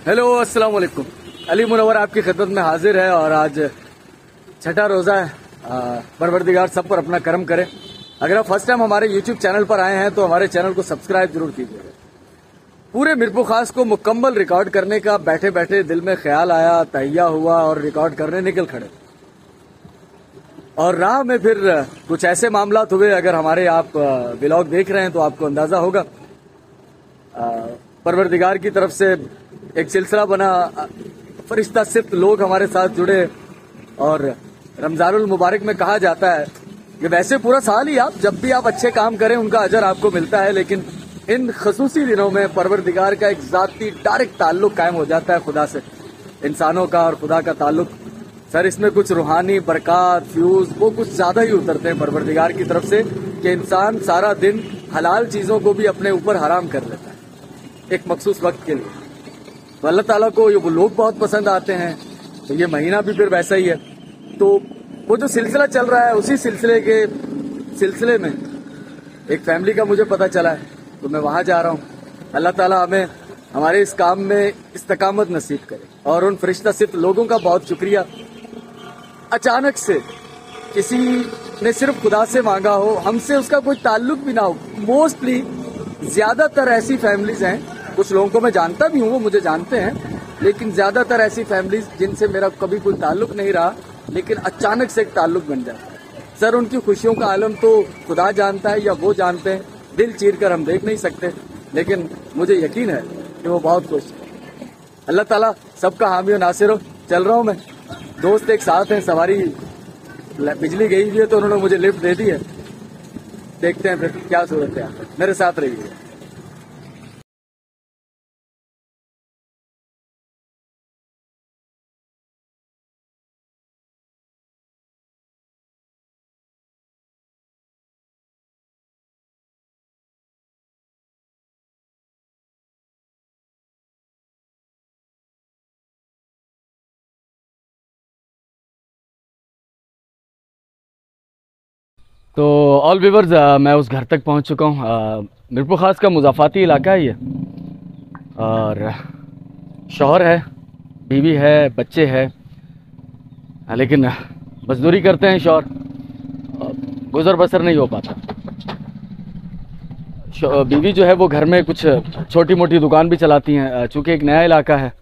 Hello अस्सलाम वालेकुम। अली मुनव्वर आपकी खिदमत में हाजिर है और आज छठा रोज़ा है। परवरदिगार सब पर अपना करम करे। अगर आप फर्स्ट टाइम हमारे यूट्यूब चैनल पर आए हैं तो हमारे चैनल को सब्सक्राइब जरूर कीजिएगा। पूरे मिरपुर खास को मुकम्मल रिकॉर्ड करने का बैठे बैठे दिल में ख्याल आया, तहिया हुआ और रिकॉर्ड करने निकल खड़े। और राह में फिर कुछ ऐसे मामलात हुए, अगर हमारे आप व्लॉग देख रहे हैं तो आपको अंदाजा होगा। परवरदिगार की तरफ से एक सिलसिला बना, फरिश्ता सिर्फ लोग हमारे साथ जुड़े। और रमजानुल मुबारक में कहा जाता है कि वैसे पूरा साल ही आप जब भी आप अच्छे काम करें उनका अजर आपको मिलता है, लेकिन इन खसूसी दिनों में परवरदिगार का एक जाती डायरेक्ट ताल्लुक कायम हो जाता है खुदा से। इंसानों का और खुदा का ताल्लुक, सर इसमें कुछ रूहानी बरकत फ्यूज वो कुछ ज्यादा ही उतरते हैं परवरदिगार की तरफ से कि इंसान सारा दिन हलाल चीजों को भी अपने ऊपर हराम कर लेता है एक मखसूस वक्त के लिए। तो अल्लाह ताला को ये वो लोग बहुत पसंद आते हैं, तो ये महीना भी फिर वैसा ही है। तो वो जो सिलसिला चल रहा है उसी सिलसिले में एक फैमिली का मुझे पता चला है, तो मैं वहां जा रहा हूँ। अल्लाह ताला हमें हमारे इस काम में इस्तकामत नसीब करे। और उन फरिश्ता सिर्फ लोगों का बहुत शुक्रिया। अचानक से किसी ने सिर्फ खुदा से मांगा हो, हमसे उसका कोई ताल्लुक भी ना हो। मोस्टली ज्यादातर ऐसी फैमिलीज हैं, कुछ लोगों को मैं जानता भी हूँ, वो मुझे जानते हैं, लेकिन ज्यादातर ऐसी फैमिलीज जिनसे मेरा कभी कोई ताल्लुक नहीं रहा, लेकिन अचानक से एक ताल्लुक बन जाता है। सर उनकी खुशियों का आलम तो खुदा जानता है या वो जानते हैं, दिल चीर कर हम देख नहीं सकते, लेकिन मुझे यकीन है कि वो बहुत खुश है। अल्लाह ताला सबका हामी और नासिर हो। चल रहा हूँ मैं, दोस्त एक साथ हैं, सवारी बिजली गई हुई है तो उन्होंने मुझे लिफ्ट दे दी है। देखते हैं फिर क्या सूरत है, मेरे साथ रहिए। तो ऑल व्यूवर्स, मैं उस घर तक पहुंच चुका हूं। मिरपुर खास का मुज़ाफ़ाती इलाका है ये, और शौहर है, बीवी है, बच्चे है, लेकिन मजदूरी करते हैं शौहर, गुजर बसर नहीं हो पाता। बीवी जो है वो घर में कुछ छोटी मोटी दुकान भी चलाती हैं। चूँकि एक नया इलाका है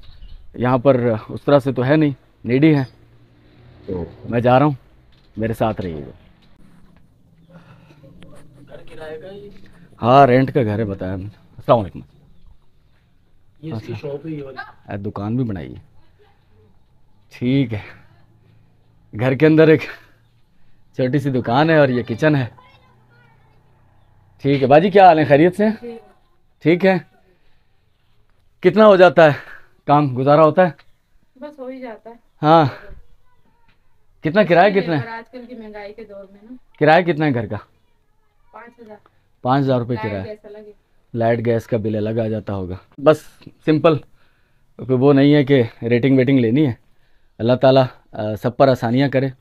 यहाँ पर, उस तरह से तो है नहीं, नीडी है। तो मैं जा रहा हूँ, मेरे साथ रहिएगा। हाँ रेंट का घर है, बताया मैंने। अस्सलाम वालेकुम। ये इसकी शॉप है ये वाली, दुकान भी बनाई है। ठीक है, घर के अंदर एक छोटी सी दुकान है और ये किचन है। ठीक है बाजी, क्या हाल है, खैरियत से? ठीक है। कितना हो जाता है काम, गुजारा होता है? बस हो ही जाता है। हाँ, कितना किराया, कितना है आजकल की महंगाई के दौर में ना? किराया कितना है घर का? 5,000। 5,000 रुपये किराया। लाइट गैस का बिल अलग आ जाता होगा। बस सिंपल, क्योंकि वो नहीं है कि रेटिंग वेटिंग लेनी है। अल्लाह ताला सब पर आसानियाँ करे,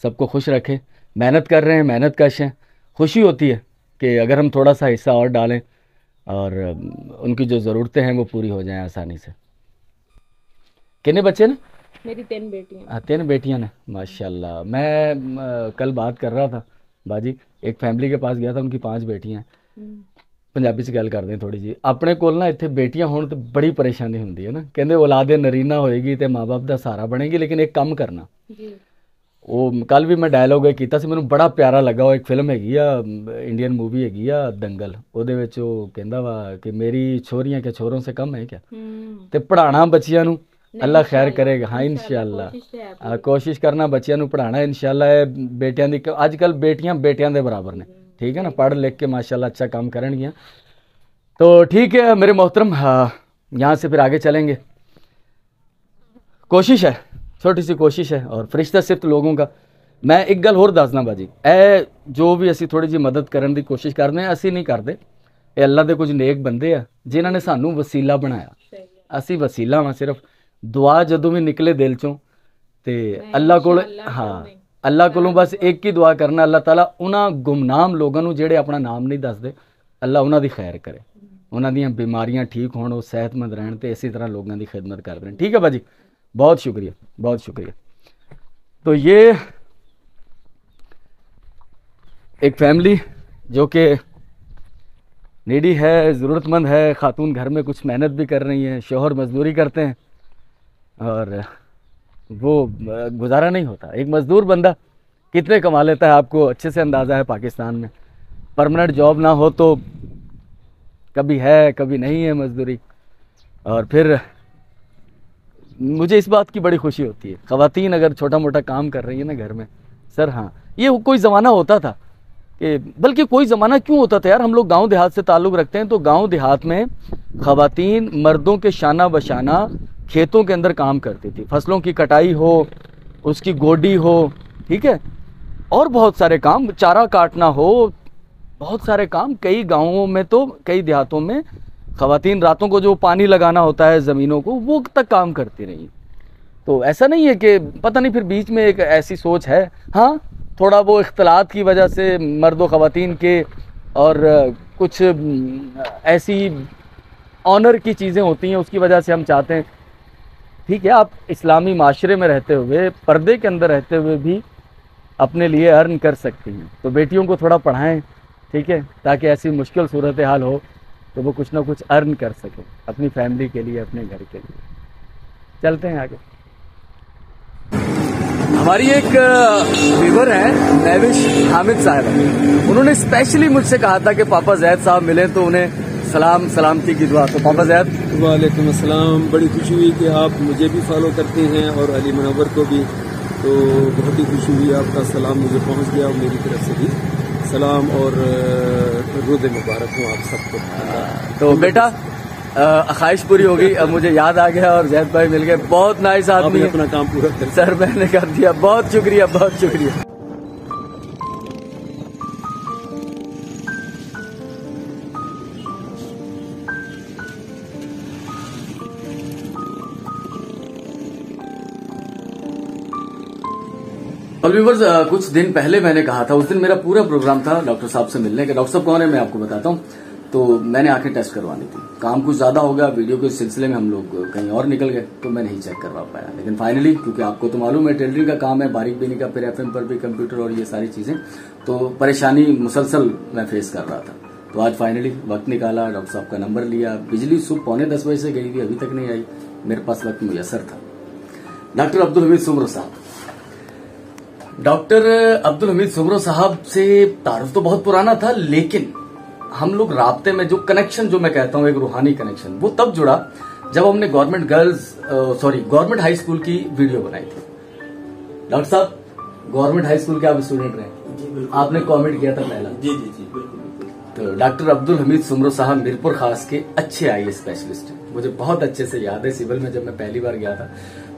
सबको खुश रखे। मेहनत कर रहे हैं, मेहनत कश हैं, खुशी होती है कि अगर हम थोड़ा सा हिस्सा और डालें और उनकी जो ज़रूरतें हैं वो पूरी हो जाएं आसानी से। कितने बच्चे ने? मेरी 3 बेटियां। हाँ 3 बेटियां ने, माशाल्लाह। मैं कल बात कर रहा था बाजी, एक फैमिली के पास गया था, उनकी 5 बेटियां। पंजाबी च गल करते थोड़ी जी। अपने कोल ना इत्थे बेटियां होण ते बड़ी परेशानी हुंदी है ना, कहंदे औलादे नरीना होएगी ते माँ बाप दा सहारा बनेगी, लेकिन एक काम करना जी। वो कल भी मैं डायलॉग कीता सी, मैनूं बड़ा प्यारा लगा। वो एक फिल्म हैगी आ, इंडियन मूवी हैगी आ दंगल, ਉਹਦੇ ਵਿੱਚ ਉਹ ਕਹਿੰਦਾ ਵਾ कि मेरी छोरियां क्या छोरों से कम है क्या। ਤੇ ਪੜ੍ਹਾਉਣਾ ਬੱਚਿਆਂ ਨੂੰ अल्लाह खैर करेगा। हाँ इंशाअल्लाह कोशिश करना बच्चों को पढ़ाना इंशाअल्लाह। बेटियां दी अजकल बेटियां बेटियां दे बराबर ने, ठीक है ना, पढ़ लिख के माशाअल्लाह अच्छा काम करेंगी। तो ठीक है मेरे मोहतरम, यहाँ से फिर आगे चलेंगे। कोशिश है, छोटी सी कोशिश है, और फरिश्ता सिर्फ लोगों का। मैं एक गल होर दसना बाजी, ए जो भी असी थोड़ी जी मदद करने की कोशिश करते हैं, असी नहीं करते, ये अल्लाह के कुछ नेक बंदे आ जिन्होंने सानू वसीला बनाया। असी वसीला वा सिर्फ। दुआ जदों भी निकले दिल चों ते अल्लाह को, हाँ अल्लाह को बस एक ही दुआ करना, अल्लाह ताला उन्हां गुमनाम लोगों को जेड़े अपना नाम नहीं दसदे, अल्लाह उन्हां दी खैर करे। उन्हां दी बीमारियां ठीक होण, वो सेहतमंद रहण ते इसी तरह लोगों की खिदमत कर रहे हैं। ठीक है भाजी, बहुत शुक्रिया, बहुत शुक्रिया। तो ये एक फैमिली जो कि नीडी है, ज़रूरतमंद है, खातून घर में कुछ मेहनत भी कर रही हैं, शौहर मजदूरी करते हैं और वो गुजारा नहीं होता। एक मजदूर बंदा कितने कमा लेता है आपको अच्छे से अंदाज़ा है। पाकिस्तान में परमानेंट जॉब ना हो तो कभी है कभी नहीं है मजदूरी। और फिर मुझे इस बात की बड़ी खुशी होती है, ख़वातीन अगर छोटा मोटा काम कर रही है ना घर में। सर हाँ, ये कोई ज़माना होता था कि, बल्कि कोई ज़माना क्यों होता था यार, हम लोग गांव देहात से ताल्लुक़ रखते हैं, तो गांव देहात में ख़वातीन मर्दों के शाना बशाना खेतों के अंदर काम करती थी। फसलों की कटाई हो, उसकी गोडी हो, ठीक है, और बहुत सारे काम, चारा काटना हो, बहुत सारे काम। कई गाँवों में तो, कई देहातों में ख़वातीन रातों को जो पानी लगाना होता है ज़मीनों को, वो तक काम करती रही। तो ऐसा नहीं है कि पता नहीं, फिर बीच में एक ऐसी सोच है, हाँ थोड़ा वो इख्तलात की वजह से मर्द व ख़वातीन के और कुछ ऐसी ऑनर की चीज़ें होती हैं, उसकी वजह से हम चाहते हैं, ठीक है, आप इस्लामी माशरे में रहते हुए, पर्दे के अंदर रहते हुए भी अपने लिए अर्न कर सकती हैं। तो बेटियों को थोड़ा पढ़ाएं, ठीक है, ताकि ऐसी मुश्किल सूरत हाल हो तो वो कुछ ना कुछ अर्न कर सकें अपनी फैमिली के लिए, अपने घर के लिए। चलते हैं आगे। हमारी एक व्यूवर है नैविश हामिद साहब, उन्होंने स्पेशली मुझसे कहा था कि पापा जैद साहब मिले तो उन्हें सलामती की दुआ। तो पापा जैद, वालेकुम अस्सलाम। बड़ी खुशी हुई कि आप मुझे भी फॉलो करते हैं और अली मुनव्वर को भी, तो बहुत ही खुशी हुई, आपका सलाम मुझे पहुंच गया और मेरी तरफ से भी सलाम और रोज़ मुबारक हो आप सबको। तो बेटा ख्वाहिश पूरी हो गई, अब मुझे याद आ गया और जैद भाई मिल गए, बहुत नाइस आदमी, अपना काम पूरा कर सर मैंने कर दिया, बहुत शुक्रिया, बहुत शुक्रिया। और व्यूअर्स, कुछ दिन पहले मैंने कहा था, उस दिन मेरा पूरा प्रोग्राम था डॉक्टर साहब से मिलने का। डॉक्टर साहब कौन है मैं आपको बताता हूँ। तो मैंने आंखें टेस्ट करवानी थी, काम कुछ ज्यादा हो गया, वीडियो के सिलसिले में हम लोग कहीं और निकल गए, तो मैं नहीं चेक करवा पाया। लेकिन फाइनली, क्योंकि आपको तो मालूम है टेलरिंग का काम है, बारीक बीनी का, फिर एफएम पर भी कंप्यूटर और ये सारी चीजें, तो परेशानी मुसलसल मैं फेस कर रहा था। तो आज फाइनली वक्त निकाला, डॉक्टर साहब का नंबर लिया। बिजली सुबह 9:45 बजे से गई थी, अभी तक नहीं आई, मेरे पास वक्त मुयसर था। डॉक्टर अब्दुल हमीद सुमरो साहब, डॉक्टर अब्दुल हमीद सुमरो साहब से तारुफ तो बहुत पुराना था, लेकिन हम लोग राब्ते में जो कनेक्शन, जो मैं कहता हूं एक रूहानी कनेक्शन, वो तब जुड़ा जब हमने गवर्नमेंट हाई स्कूल की वीडियो बनाई थी। डॉक्टर साहब, गवर्नमेंट हाई स्कूल के आप स्टूडेंट रहे, आपने कमेंट किया था पहला। जी जी जी, बिल्कुल। तो डॉक्टर अब्दुल हमीद सुमरो साहब मीरपुर खास के अच्छे आईएएस स्पेशलिस्ट हैं, मुझे बहुत अच्छे से याद है। सिविल में जब मैं पहली बार गया था,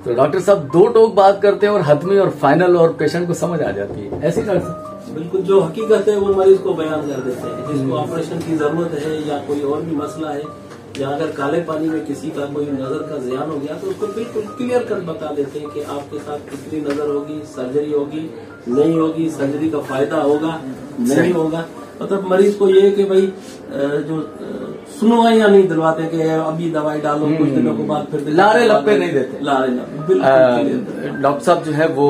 तो डॉक्टर साहब दो टोक बात करते हैं और हतमी और फाइनल और पेशेंट को समझ आ जाती है, ऐसी डॉक्टर साहब? बिल्कुल, जो हकीकत है वो मरीज को बयान कर देते हैं। जिसको ऑपरेशन की जरूरत है या कोई और भी मसला है, या अगर काले पानी में किसी का कोई नजर का ज़ियान हो गया, तो उसको बिल्कुल क्लियर कर बता देते हैं कि आपके साथ कितनी नजर होगी, सर्जरी होगी नहीं होगी, सर्जरी का फायदा होगा नहीं होगा। मतलब मरीज को ये है कि भाई जो सुनवाइयां नहीं दिलवाते कि अभी दवाई डालो, कुछ दिनों के बाद फिर लारे लप्पे नहीं देते, लारे लप्पे बिल्कुल। डॉक्टर साहब जो है वो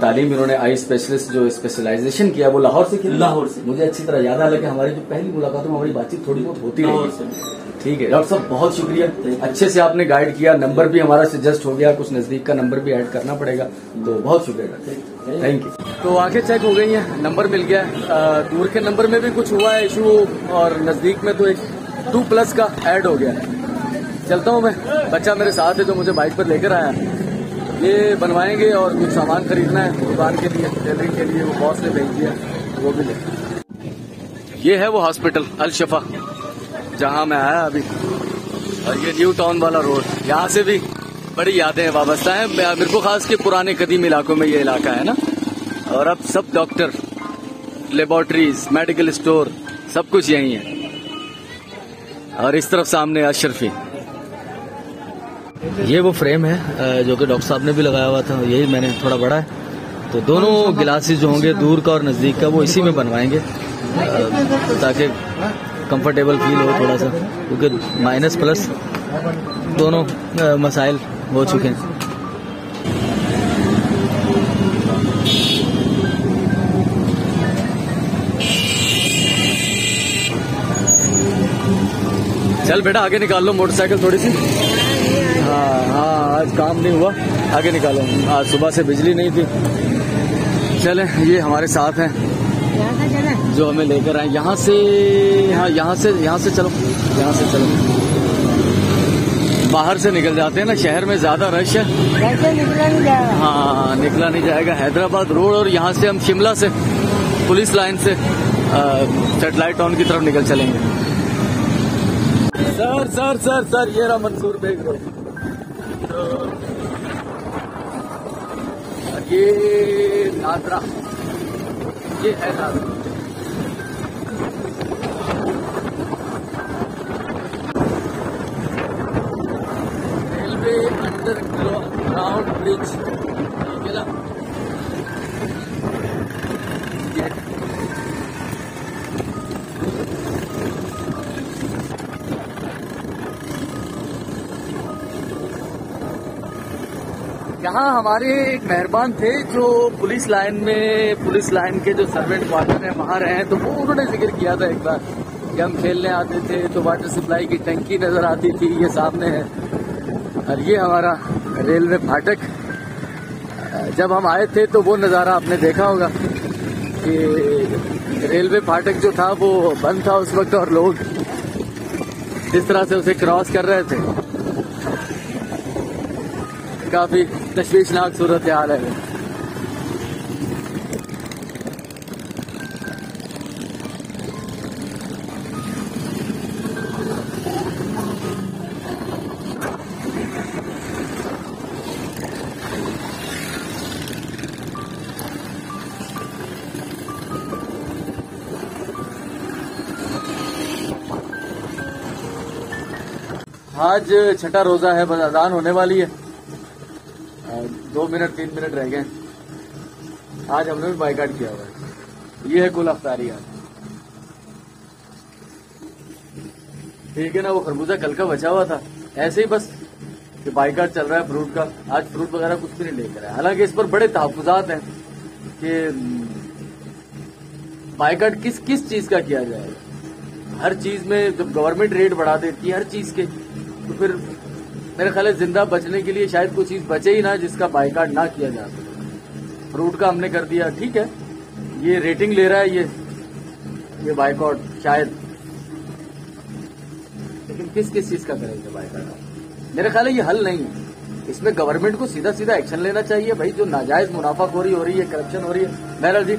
तालीम, इन्होंने आई स्पेशलिस्ट जो स्पेशलाइजेशन किया वो लाहौर से किया। लाहौर से मुझे अच्छी तरह याद है, लेकिन हमारी जो पहली मुलाकात में हमारी बातचीत थोड़ी बहुत होती रही। ठीक है डॉक्टर साहब, बहुत शुक्रिया, अच्छे से आपने गाइड किया। नंबर भी हमारा सजेस्ट हो गया, कुछ नजदीक का नंबर भी ऐड करना पड़ेगा, तो बहुत शुक्रिया डॉक्टर, थैंक यू। तो आंखें चेक हो गई हैं, नंबर मिल गया है, दूर के नंबर में भी कुछ हुआ है इशू, और नजदीक में तो एक 2+ का ऐड हो गया है। चलता हूँ मैं, बच्चा मेरे साथ है जो मुझे बाइक पर लेकर आया, ये बनवाएंगे और कुछ सामान खरीदना है दुकान के लिए, टेलरिंग के लिए, वो बॉस ने भेज दिया, वो भी ले। ये है वो हॉस्पिटल अल शफा जहाँ मैं आया अभी, और ये न्यू टाउन वाला रोड, यहाँ से भी बड़ी यादें वाबस्ता है मेरे को, खास के पुराने कदीम इलाकों में ये इलाका है ना। और अब सब डॉक्टर, लेबोरेटरीज, मेडिकल स्टोर, सब कुछ यही है। और इस तरफ सामने अशरफी, ये वो फ्रेम है जो कि डॉक्टर साहब ने भी लगाया हुआ था, यही मैंने थोड़ा बड़ा है, तो दोनों गिलासेस जो होंगे दूर का और नजदीक का वो इसी में बनवाएंगे, ताकि कंफर्टेबल फील हो थोड़ा सा, क्योंकि माइनस प्लस दोनों मसाइल हो चुके हैं। चल बेटा आगे निकाल लो मोटरसाइकिल थोड़ी सी। हाँ आज काम नहीं हुआ, आगे निकालो। आज सुबह से बिजली नहीं थी। चले ये हमारे साथ हैं जो हमें लेकर आए यहाँ से। हाँ यहाँ से चलो, यहाँ से चलो। बाहर से निकल जाते हैं ना, शहर में ज्यादा रश है, निकला नहीं जाएगा। हाँ निकला नहीं जाएगा। हैदराबाद रोड और यहाँ से हम शिमला से पुलिस लाइन से सेटेलाइट टाउन की तरफ निकल चलेंगे। सर सर सर सर ये रहा मंसूर बेग रोड। ये नादरा, ये है नादरा। रेलवे अंडरग्राउंड ब्रिज यहाँ हमारे एक मेहरबान थे जो पुलिस लाइन के जो सर्वेंट क्वार्टर है वहाँ रहे हैं, तो वो उन्होंने जिक्र किया था एक बार कि हम खेलने आते थे तो वाटर सप्लाई की टंकी नजर आती थी, ये सामने है। और ये हमारा रेलवे फाटक, जब हम आए थे तो वो नज़ारा आपने देखा होगा कि रेलवे फाटक जो था वो बंद था उस वक्त और लोग जिस तरह से उसे क्रॉस कर रहे थे, काफी तशवीशनाक सूरत हाल है। आज छठा रोजा है, बस अजान होने वाली है, 2 मिनट 3 मिनट रह गए। आज हमने भी बाइकाट किया हुआ है। ये है कुल अफ्तारी आज, ठीक है ना। वो खरबूजा कल का बचा हुआ था, ऐसे ही बस कि बाइकाट चल रहा है फ्रूट का। आज फ्रूट वगैरह कुछ भी नहीं लेकर आया, हालांकि इस पर बड़े तहफ्फुज़ात हैं कि बाइकाट किस चीज का किया जाएगा। हर चीज में जब गवर्नमेंट रेट बढ़ा देती है हर चीज के, तो फिर मेरे ख्याल है जिंदा बचने के लिए शायद कोई चीज बचे ही ना जिसका बाइकाट ना किया जा सके। फ्रूट का हमने कर दिया, ठीक है, ये रेटिंग ले रहा है ये बाइकाट शायद, लेकिन किस चीज का करेंगे बाइकाट? मेरे ख्याल है ये हल नहीं है। इसमें गवर्नमेंट को सीधा सीधा एक्शन लेना चाहिए भाई। जो नाजायज मुनाफाखोरी हो रही है, करप्शन हो रही है। बहरहाल जी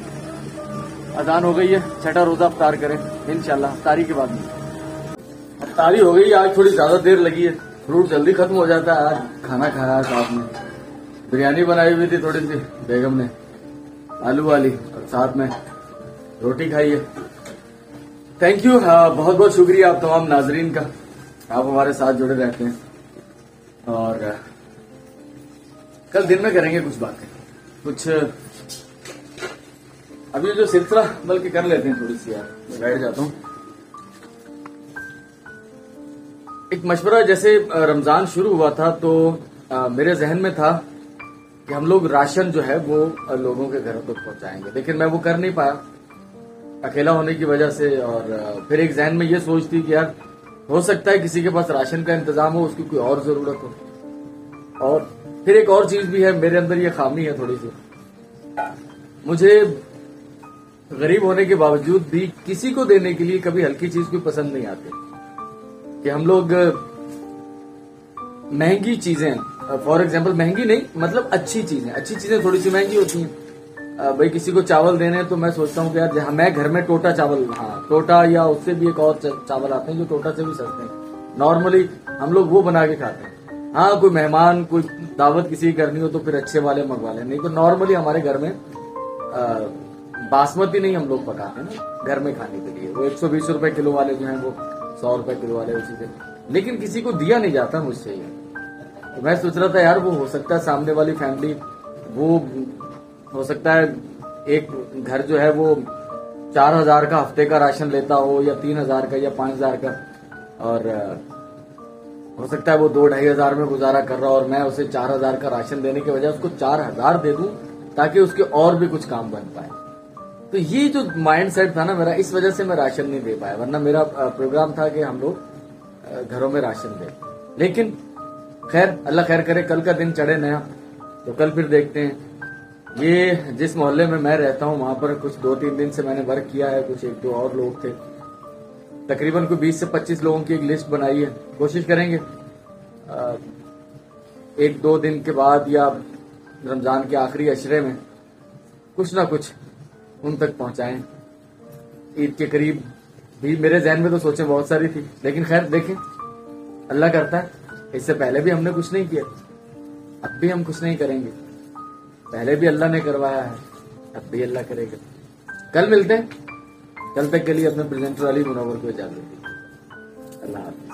अजान हो गई है, छठा रोजा अफ्तार करें इंशाल्लाह। अफ्तारी के बाद अफ्तारी हो गई, आज थोड़ी ज्यादा देर लगी है, फ्रूट जल्दी खत्म हो जाता है। आज खाना खाया साथ में, बिरयानी बनाई हुई थी थोड़ी सी बेगम ने, आलू वाली, और साथ में रोटी खाई है। थैंक यू, बहुत बहुत शुक्रिया आप तमाम नाजरीन का, आप हमारे साथ जुड़े रहते हैं। और कल दिन में करेंगे कुछ बातें, कुछ अभी जो सिलसिला बल्कि कर लेते हैं थोड़ी सी। यार मैं बैठ जाता हूँ। एक मशवरा, जैसे रमजान शुरू हुआ था तो मेरे जहन में था कि हम लोग राशन जो है वो लोगों के घरों तक पहुंचाएंगे, लेकिन मैं वो कर नहीं पाया अकेला होने की वजह से। और फिर एक जहन में ये सोच थी कि यार हो सकता है किसी के पास राशन का इंतजाम हो, उसकी कोई और जरूरत हो। और फिर एक और चीज भी है, मेरे अंदर ये खामी है थोड़ी सी, मुझे गरीब होने के बावजूद भी किसी को देने के लिए कभी हल्की चीज कोई पसंद नहीं आती। कि हम लोग महंगी चीजें, फॉर एग्जांपल महंगी नहीं मतलब अच्छी चीजें थोड़ी सी महंगी होती हैं। भाई किसी को चावल देने हैं तो मैं सोचता हूँ कि यार मैं घर में टोटा चावल, टोटा या उससे भी एक और चावल आते हैं जो टोटा से भी सस्ते हैं, नॉर्मली हम लोग वो बना के खाते हैं। हाँ कोई मेहमान, कोई दावत किसी की करनी हो तो फिर अच्छे वाले मंगवा लें, नहीं तो नॉर्मली हमारे घर में बासमती नहीं हम लोग पकाते हैं ना घर में खाने के लिए। वो 120 रुपए किलो वाले जो हैं वो 100 रुपए किलो वाले उसी से, लेकिन किसी को दिया नहीं जाता मुझसे ये। तो मैं सोच रहा था यार वो हो सकता है सामने वाली फैमिली, वो हो सकता है एक घर जो है वो 4,000 का हफ्ते का राशन लेता हो या 3,000 का या 5,000 का, और हो सकता है वो 2-2,500 में गुजारा कर रहा हो और मैं उसे 4,000 का राशन देने के बजाय उसको 4,000 दे दूं ताकि उसके और भी कुछ काम बन पाए। तो ये जो माइंड सेट था ना मेरा, इस वजह से मैं राशन नहीं दे पाया, वरना मेरा प्रोग्राम था कि हम लोग घरों में राशन दें। लेकिन खैर, अल्लाह खैर करे, कल का दिन चढ़े नया, तो कल फिर देखते हैं। ये जिस मोहल्ले में मैं रहता हूँ वहां पर कुछ 2-3 दिन से मैंने वर्क किया है, कुछ 1-2 और लोग थे, तकरीबन कोई 20 से 25 लोगों की एक लिस्ट बनाई है। कोशिश करेंगे 1-2 दिन के बाद या रमजान के आखिरी अशरे में कुछ ना कुछ उन तक पहुंचाएं। ईद के करीब भी मेरे जहन में तो सोचें बहुत सारी थी, लेकिन खैर देखें, अल्लाह करता है। इससे पहले भी हमने कुछ नहीं किया, अब भी हम कुछ नहीं करेंगे। पहले भी अल्लाह ने करवाया है, अब भी अल्लाह करेगा। कल मिलते हैं। कल तक के लिए अपने प्रेजेंटर अली मुनव्वर को इजाजत दीजिए। अल्लाह हाफ़िज़।